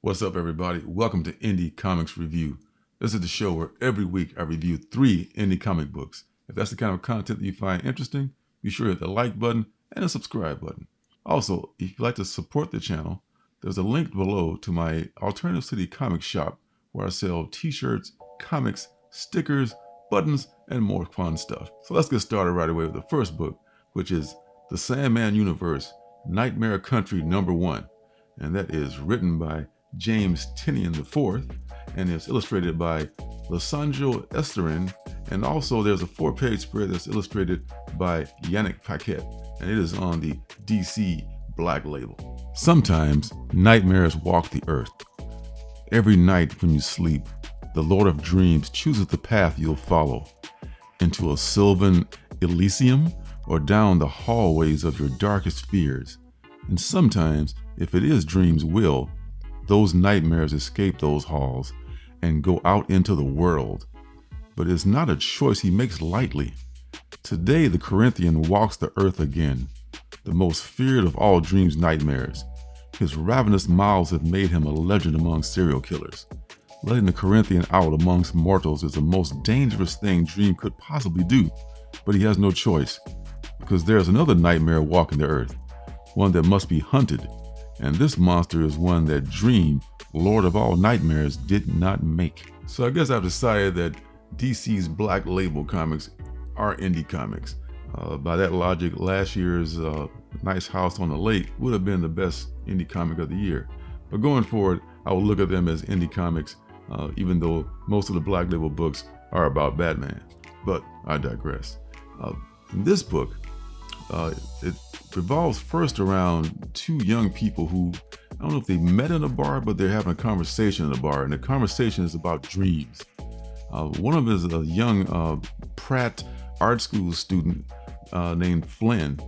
What's up, everybody? Welcome to Indie Comics Review. This is the show where every week I review 3 indie comic books. If that's the kind of content that you find interesting, be sure to hit the like button and the subscribe button. Also, if you'd like to support the channel, there's a link below to my Alternative City comic shop where I sell t-shirts, comics, stickers, buttons, and more fun stuff. So let's get started right away with the first book, which is The Sandman Universe, Nightmare Country #1. And that is written by James Tynion IV and is illustrated by Lisandro Esterin. And also there's a 4-page spread that's illustrated by Yannick Paquette, and it is on the DC Black Label. Sometimes nightmares walk the earth. Every night when you sleep, the Lord of Dreams chooses the path you'll follow, into a sylvan Elysium or down the hallways of your darkest fears. And sometimes, if it is Dream's will, those nightmares escape those halls and go out into the world. But it's not a choice he makes lightly. Today, the Corinthian walks the earth again, the most feared of all Dream's nightmares. His ravenous mouths have made him a legend among serial killers. Letting the Corinthian out amongst mortals is the most dangerous thing Dream could possibly do, but he has no choice, because there's another nightmare walking the earth, one that must be hunted, and this monster is one that Dream, Lord of all nightmares, did not make. So I guess I've decided that DC's Black Label comics are indie comics. By that logic, last year's Nice House on the Lake would have been the best indie comic of the year. But going forward, I will look at them as indie comics, even though most of the Black Label books are about Batman. But I digress. In this book, it revolves first around 2 young people who, I don't know if they met in a bar, but they're having a conversation in a bar, and the conversation is about dreams. One of them is a young Pratt art school student named Flynn,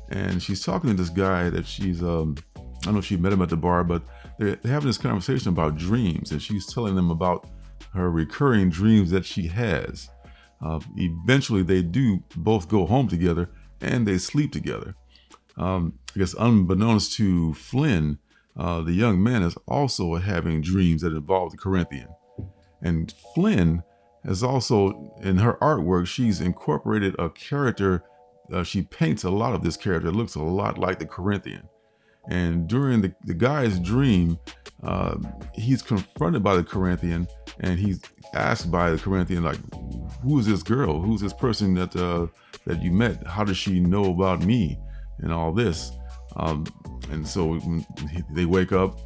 and she's talking to this guy that she's, I don't know if she met him at the bar, but they're having this conversation about dreams, and she's telling them about her recurring dreams that she has. Eventually, they do both go home together, and they sleep together. I guess unbeknownst to Flynn, the young man is also having dreams that involve the Corinthian. And Flynn has also, in her artwork, she's incorporated a character. She paints a lot of this character. It looks a lot like the Corinthian. And during the guy's dream, he's confronted by the Corinthian, and he's asked by the Corinthian, like, who is this girl? Who's this person that you met? How does she know about me and all this? And so when they wake up,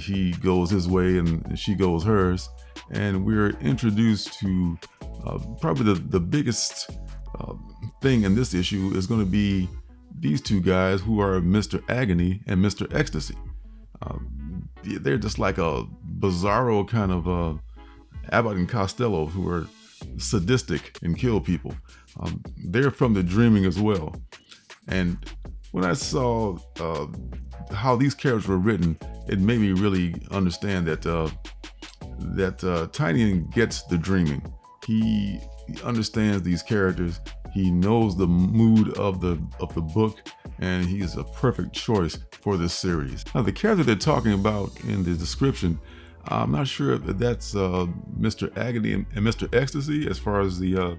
he goes his way and she goes hers. And we're introduced to probably the biggest thing in this issue is going to be these 2 guys who are Mr. Agony and Mr. Ecstasy. They're just like a bizarro kind of Abbott and Costello who are sadistic and kill people. They're from the dreaming as well. And when I saw how these characters were written, it made me really understand that Tynion gets the dreaming. He understands these characters. He knows the mood of the book, and he is a perfect choice for this series. Now, the character they're talking about in the description, I'm not sure if that's Mr. Agony and Mr. Ecstasy as far as the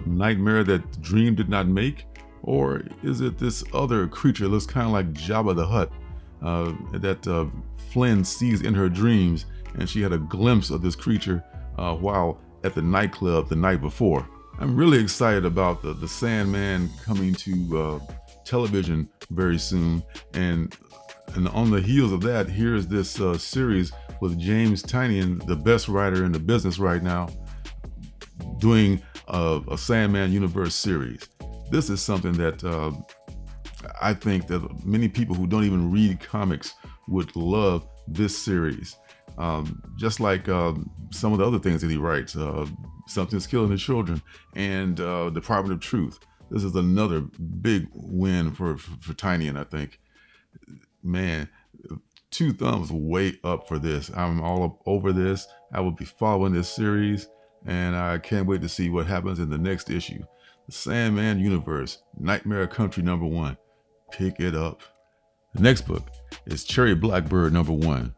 nightmare that Dream did not make, or is it this other creature that looks kind of like Jabba the Hutt that Flynn sees in her dreams, and she had a glimpse of this creature while at the nightclub the night before. I'm really excited about the Sandman coming to television very soon, and on the heels of that, here's this series with James Tynion, the best writer in the business right now, doing a Sandman Universe series. This is something that I think that many people who don't even read comics would love this series. Just like some of the other things that he writes, Something's Killing the Children and Department of Truth. This is another big win for Tynion, I think. Man, 2 thumbs way up for this. I'm all up over this. I will be following this series, and I can't wait to see what happens in the next issue. The Sandman Universe, Nightmare Country #1. Pick it up. The next book is Cherry Blackbird #1.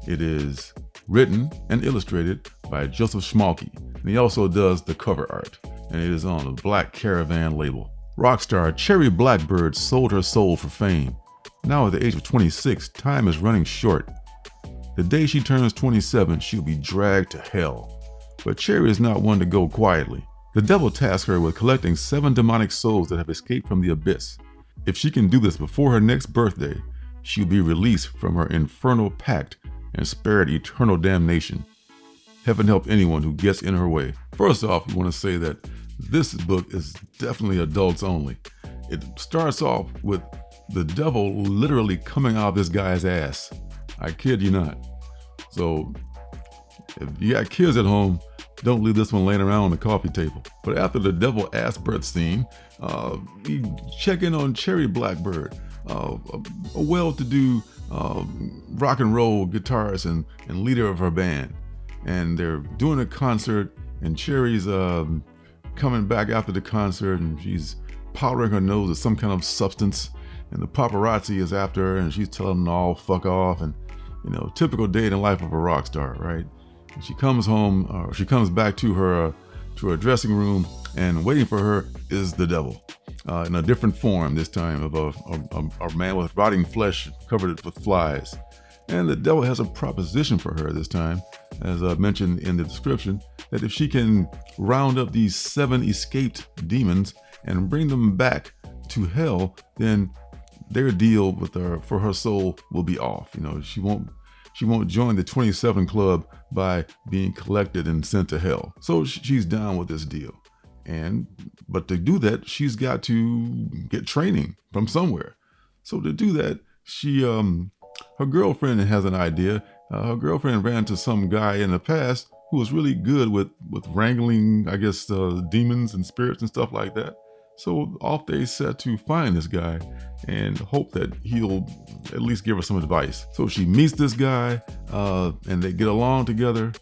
It is written and illustrated by Joseph Schmalke, and he also does the cover art, and it is on the Black Caravan label. Rock star Cherry Blackbird sold her soul for fame. Now at the age of 26, time is running short. The day she turns 27, she'll be dragged to hell. But Cherry is not one to go quietly. The devil tasks her with collecting 7 demonic souls that have escaped from the abyss. If she can do this before her next birthday, she'll be released from her infernal pact and spared eternal damnation. Heaven help anyone who gets in her way. First off, we want to say that this book is definitely adults only. It starts off with the devil literally coming out of this guy's ass. I kid you not. So if you got kids at home, don't leave this one laying around on the coffee table. But after the devil ass birth scene, you check in on Cherry Blackbird, a well-to-do rock and roll guitarist and leader of her band. And they're doing a concert, and Cherry's coming back after the concert, and she's powdering her nose with some kind of substance, and the paparazzi is after her, and she's telling them all fuck off, and typical day in the life of a rock star, right? And she comes home, or she comes back to her dressing room, and waiting for her is the devil, in a different form this time, of a man with rotting flesh covered with flies. And the devil has a proposition for her this time, as I mentioned in the description, that if she can round up these 7 escaped demons and bring them back to hell, then their deal with her for her soul will be off. She won't join the 27 club by being collected and sent to hell. So she's down with this deal. But to do that, she's got to get training from somewhere. So to do that, her girlfriend has an idea. Her girlfriend ran to some guy in the past who was really good with wrangling, I guess, demons and spirits and stuff like that. So off they set to find this guy and hope that he'll at least give her some advice. So she meets this guy, and they get along together,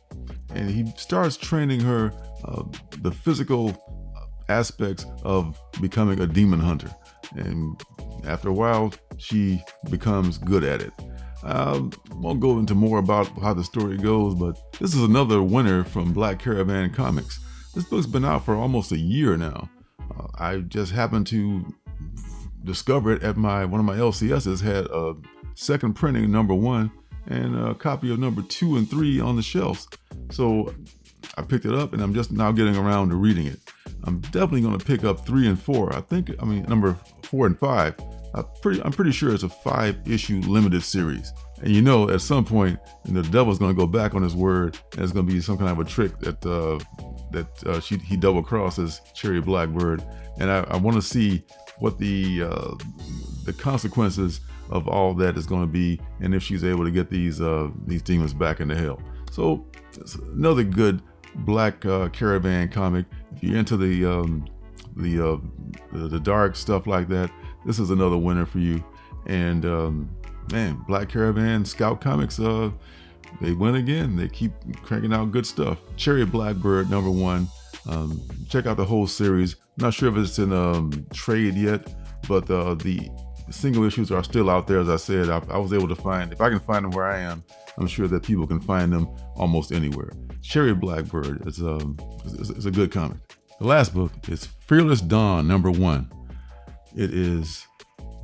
and he starts training her the physical aspects of becoming a demon hunter. And after a while, she becomes good at it. I won't go into more about how the story goes, but this is another winner from Black Caravan Comics. This book's been out for almost a year now. I just happened to discover it at one of my LCSs had a second printing, #1, and a copy of #2 and 3 on the shelves. So I picked it up, and I'm just now getting around to reading it. I'm definitely going to pick up 3 and 4. Number 4 and 5. I'm pretty sure it's a 5-issue limited series. And at some point, the devil's going to go back on his word, and it's going to be some kind of a trick that he double crosses Cherry Blackbird. And I want to see what the consequences of all that is going to be, and if she's able to get these demons back into hell. So it's another good Black Caravan comic. If you're into the dark stuff like that, this is another winner for you. And man, Black Caravan Scout Comics, they win again. They keep cranking out good stuff. Cherry Blackbird #1. Check out the whole series. Not sure if it's in trade yet, but the single issues are still out there. As I said, I was able to find, if I can find them where I am, I'm sure that people can find them almost anywhere. Cherry Blackbird is a good comic. The last book is Fearless Dawn #1. It is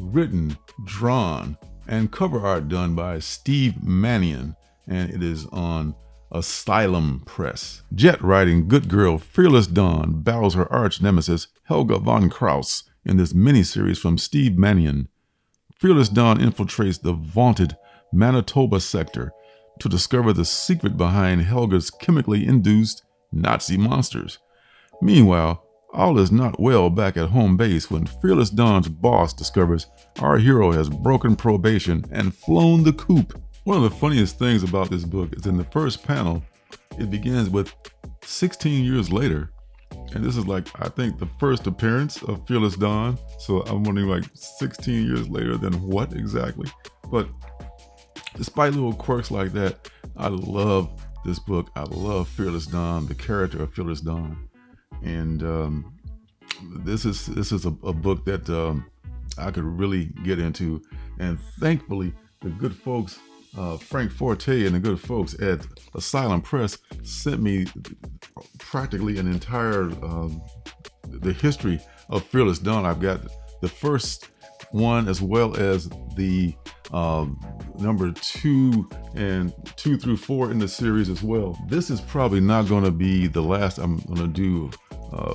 written, drawn, and cover art done by Steve Mannion, and it is on Asylum Press. Jet riding good girl Fearless Dawn battles her arch nemesis Helga von Kraus in this miniseries from Steve Mannion. Fearless Dawn infiltrates the vaunted Manitoba sector to discover the secret behind Helga's chemically induced Nazi monsters. Meanwhile, all is not well back at home base when Fearless Dawn's boss discovers our hero has broken probation and flown the coop. One of the funniest things about this book is in the first panel, it begins with 16 years later. And this is I think the first appearance of Fearless Dawn. So I'm wondering 16 years later, then what exactly? But despite little quirks like that, I love this book. I love Fearless Dawn, the character of Fearless Dawn. And this is a book that I could really get into. And thankfully, the good folks Frank Forte and the good folks at Asylum Press sent me practically an entire the history of Fearless Dawn. I've got the first one as well as the number 2 and 2 through 4 in the series as well. This is probably not going to be the last I'm going to do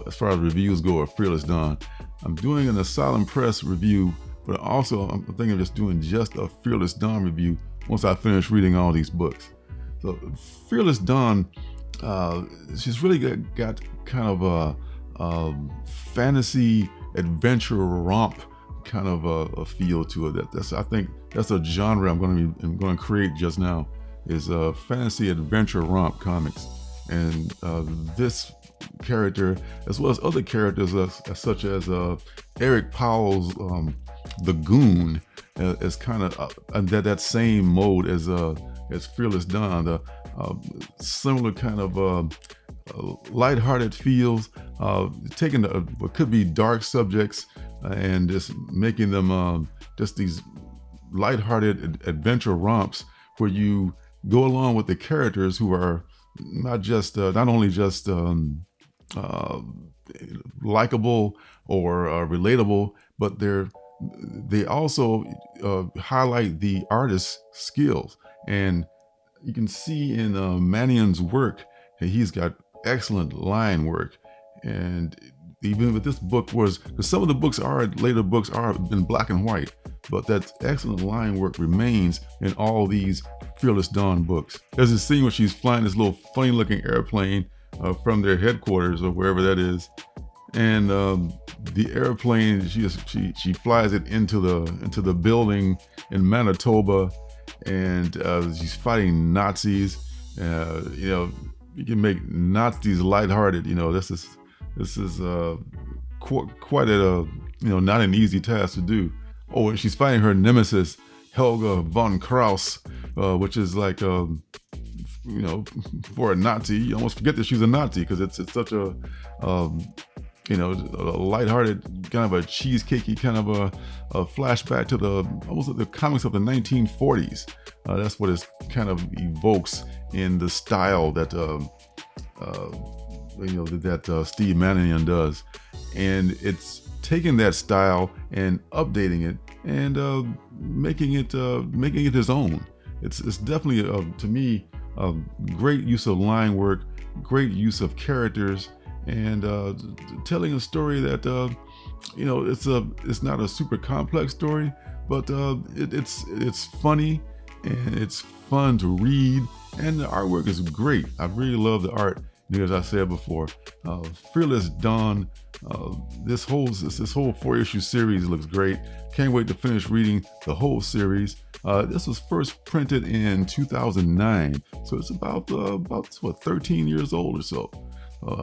as far as reviews go of Fearless Dawn. I'm doing an Asylum Press review, but also I'm thinking of just doing just a Fearless Dawn review once I finish reading all these books. So Fearless Dawn, she's really got kind of a fantasy adventure romp kind of a feel to it. I think that's a genre I'm going to create just now, is fantasy adventure romp comics. And this character, as well as other characters such as Eric Powell's the Goon, is kind of that same mode as Fearless Dawn. The similar kind of lighthearted feels, taking what could be dark subjects and just making them just these lighthearted adventure romps where you go along with the characters who are not only just likable or relatable, but they also highlight the artist's skills. And you can see in Mannion's work, he's got excellent line work. And even with this book because some of the later books are in black and white, but that excellent line work remains in all these Fearless Dawn books. There's a scene where she's flying this little funny looking airplane from their headquarters or wherever that is. And the airplane, she flies it into the building in Manitoba, and she's fighting Nazis. You can make Nazis lighthearted. This is quite a not an easy task to do. Oh, and she's fighting her nemesis Helga von Kraus, which is like for a Nazi, you almost forget that she's a Nazi because it's such a a lighthearted kind of a cheesecakey kind of a flashback to almost the comics of the 1940s. That's what it kind of evokes in the style that that Steve Mannion does, and it's taking that style and updating it and making it his own. It's definitely to me a great use of line work, great use of characters, and telling a story that it's not a super complex story, but it's funny and it's fun to read, and the artwork is great. I really love the art. As I said before, Fearless Dawn, this whole 4-issue series looks great. Can't wait to finish reading the whole series. This was first printed in 2009, so it's about 13 years old or so.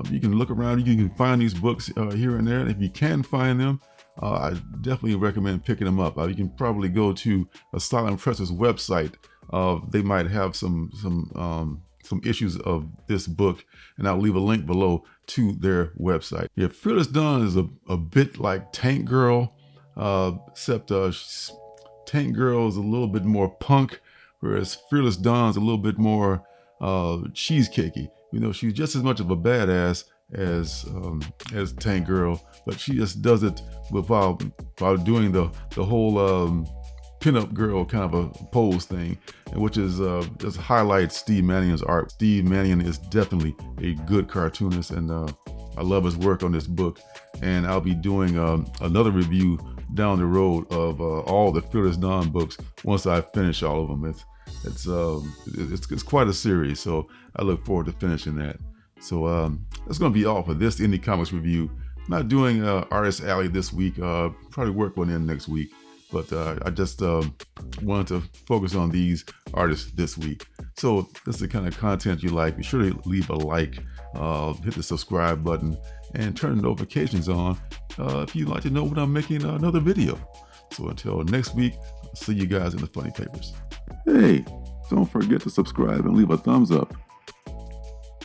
You can look around, you can find these books here and there, and if you can find them, I definitely recommend picking them up. You can probably go to Asylum Press's website. They might have some issues of this book, and I'll leave a link below to their website. Yeah, Fearless Dawn is a bit like Tank Girl, except Tank Girl is a little bit more punk, whereas Fearless Dawn is a little bit more cheesecakey. She's just as much of a badass as Tank Girl, but she just does it while doing the whole pinup girl kind of a pose thing, which is just highlights Steve Mannion's art. Steve Mannion is definitely a good cartoonist, and I love his work on this book. And I'll be doing another review down the road of all the Fearless Dawn books once I finish all of them. It's quite a series, so I look forward to finishing that. So that's going to be all for this Indie Comics review. I'm not doing Artist Alley this week. Probably work one in next week. But I just wanted to focus on these artists this week. So if this is the kind of content you like, be sure to leave a like, hit the subscribe button, and turn the notifications on if you'd like to know when I'm making another video. So until next week, I'll see you guys in the funny papers. Hey, don't forget to subscribe and leave a thumbs up.